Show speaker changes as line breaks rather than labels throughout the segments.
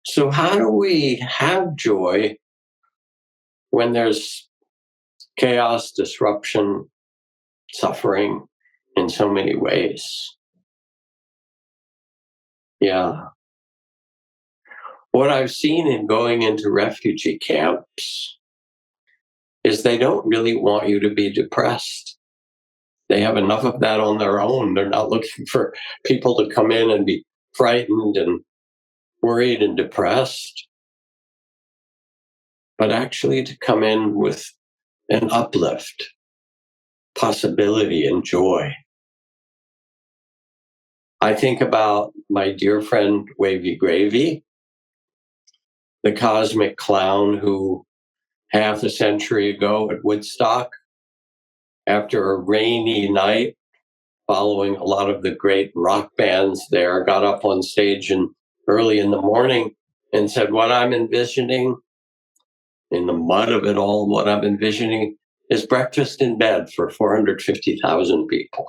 So how do we have joy when there's chaos, disruption, suffering in so many ways? Yeah. What I've seen in going into refugee camps is they don't really want you to be depressed. They have enough of that on their own. They're not looking for people to come in and be frightened and worried and depressed, but actually to come in with an uplift, possibility, and joy. I think about my dear friend Wavy Gravy, the cosmic clown who half a century ago at Woodstock, after a rainy night, following a lot of the great rock bands there, got up on stage and early in the morning and said, what I'm envisioning in the mud of it all, what I'm envisioning is breakfast in bed for 450,000 people.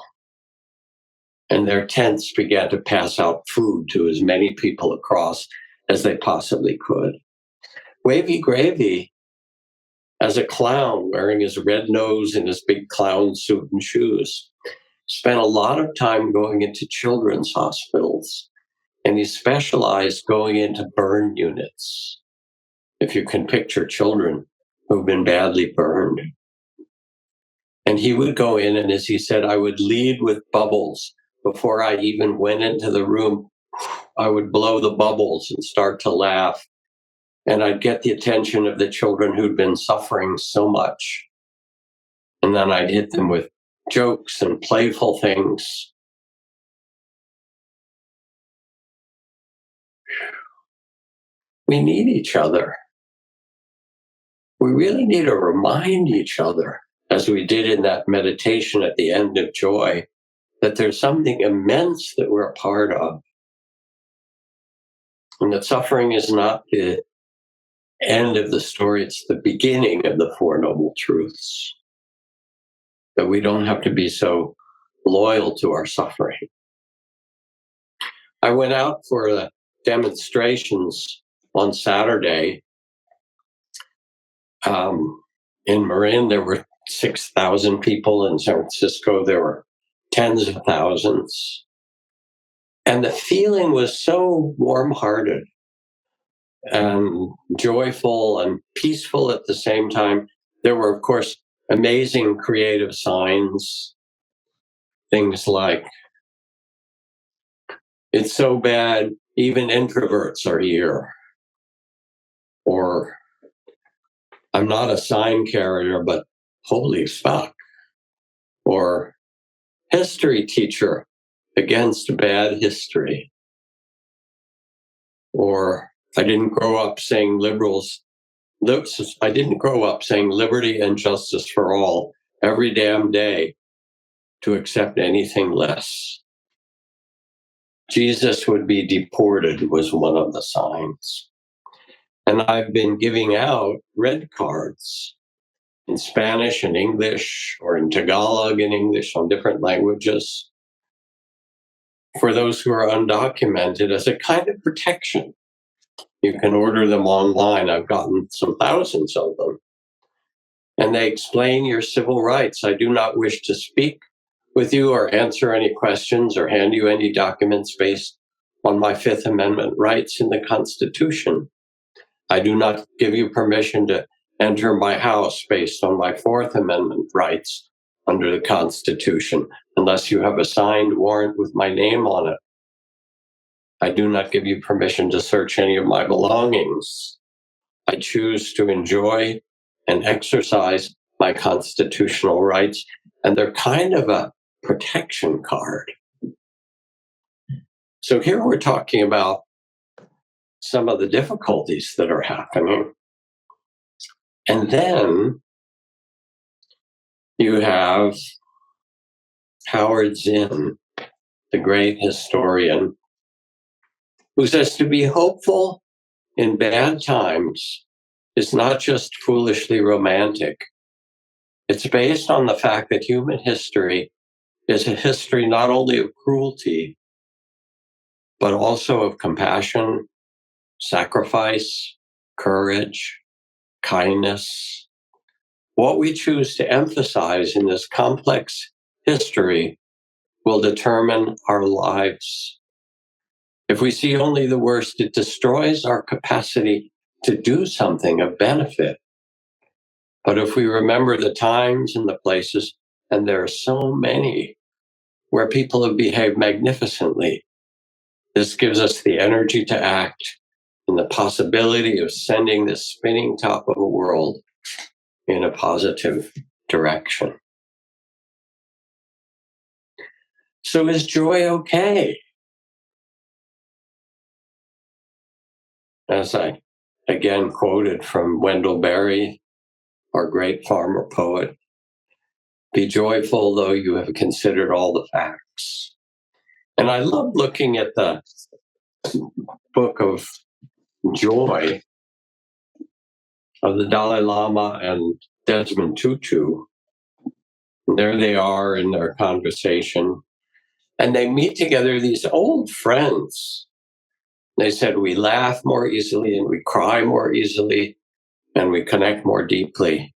And their tents began to pass out food to as many people across as they possibly could. Wavy Gravy, as a clown wearing his red nose and his big clown suit and shoes, spent a lot of time going into children's hospitals, and he specialized going into burn units. If you can picture children who've been badly burned. And he would go in, and as he said, I would lead with bubbles. Before I even went into the room, I would blow the bubbles and start to laugh. And I'd get the attention of the children who'd been suffering so much. And then I'd hit them with jokes and playful things. We need each other. We really need to remind each other, as we did in that meditation at the end of Joy, that there's something immense that we're a part of. And that suffering is not the end of the story, it's the beginning of the Four Noble Truths. That we don't have to be so loyal to our suffering. I went out for the demonstrations on Saturday. In Marin, there were 6,000 people. In San Francisco, there were tens of thousands. And the feeling was so warm-hearted and joyful and peaceful at the same time. There were, of course, amazing creative signs. Things like, it's so bad, even introverts are here. Or, I'm not a sign carrier, but holy fuck. Or, history teacher against bad history. Or, I didn't grow up saying I didn't grow up saying liberty and justice for all every damn day to accept anything less. Jesus would be deported was one of the signs. And I've been giving out red cards in Spanish and English, or in Tagalog and English, on different languages, for those who are undocumented as a kind of protection. You can order them online. I've gotten some thousands of them. And they explain your civil rights. I do not wish to speak with you or answer any questions or hand you any documents based on my Fifth Amendment rights in the Constitution. I do not give you permission to enter my house based on my Fourth Amendment rights under the Constitution, unless you have a signed warrant with my name on it. I do not give you permission to search any of my belongings. I choose to enjoy and exercise my constitutional rights, and they're kind of a protection card. So here we're talking about some of the difficulties that are happening. And then you have Howard Zinn, the great historian, who says to be hopeful in bad times is not just foolishly romantic. It's based on the fact that human history is a history not only of cruelty, but also of compassion sacrifice, courage, kindness. What we choose to emphasize in this complex history will determine our lives. If we see only the worst, it destroys our capacity to do something of benefit. But if we remember the times and the places, and there are so many where people have behaved magnificently, this gives us the energy to act and the possibility of sending this spinning top of a world in a positive direction. So is joy okay? As I again quoted from Wendell Berry, our great farmer poet, be joyful though you have considered all the facts. And I love looking at the book of joy of the Dalai Lama and Desmond Tutu. And there they are in their conversation. And they meet together, these old friends. They said, we laugh more easily and we cry more easily and we connect more deeply.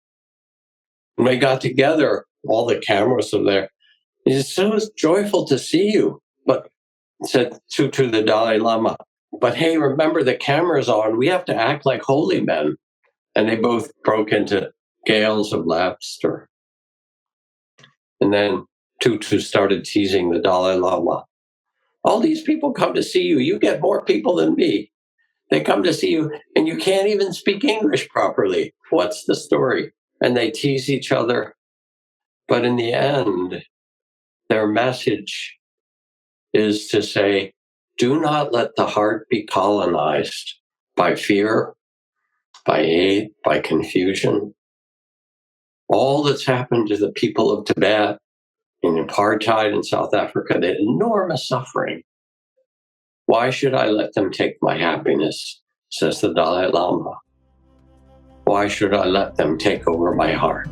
And they got together, all the cameras are there. It's so joyful to see you. But said Tutu the Dalai Lama, but hey, remember the camera's on. We have to act like holy men. And they both broke into gales of laughter. And then Tutu started teasing the Dalai Lama. All these people come to see you. You get more people than me. They come to see you, and you can't even speak English properly. What's the story? And they tease each other. But in the end, their message is to say, do not let the heart be colonized by fear, by hate, by confusion. All that's happened to the people of Tibet, in apartheid in South Africa, the enormous suffering. Why should I let them take my happiness, says the Dalai Lama. Why should I let them take over my heart?